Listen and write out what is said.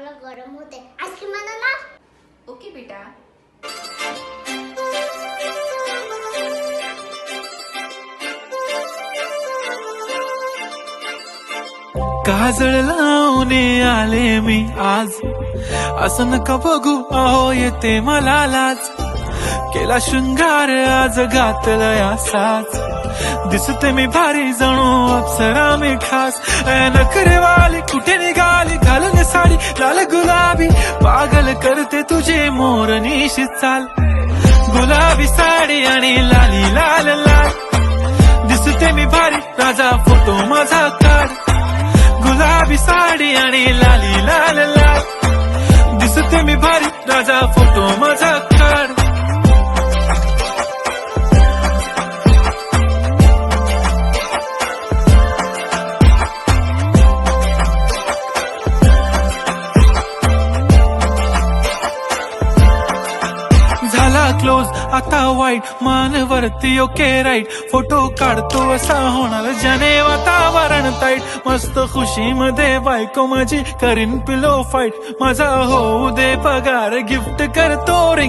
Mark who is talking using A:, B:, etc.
A: मला गरम होते. आईस्क्रीम आणा ना.
B: ओके बेटा.
C: काजळ लावून आले मी आज, असं नका बघू अहो येते मला लाज. केला शृंगार आज घातलाय असाच, दिसते मी भारी जणू अप्सरा मी खास. नखरेवाली कुठे निघाली घालून साडी लाल गुलाबी, पागल करते तुझे मोरनीशी चाल. गुलाबी साडी आणि लाली लाल लाल, दिसते मी भारी राजा फोटो माझा काढ. गुलाबी साडी आणि लाली लाल लाल, दिसते मी भारी राजा फोटो माझा काढ. झाला क्लोज आता वाईट, मान वरती ओके राईट. फोटो काढतो असा होणार ज्याने वातावरण ताईट. मस्त खुशी मध्ये बायको माझी करीन पिलो फाईट. माझा होऊ दे पगार गिफ्ट करतो रिंग.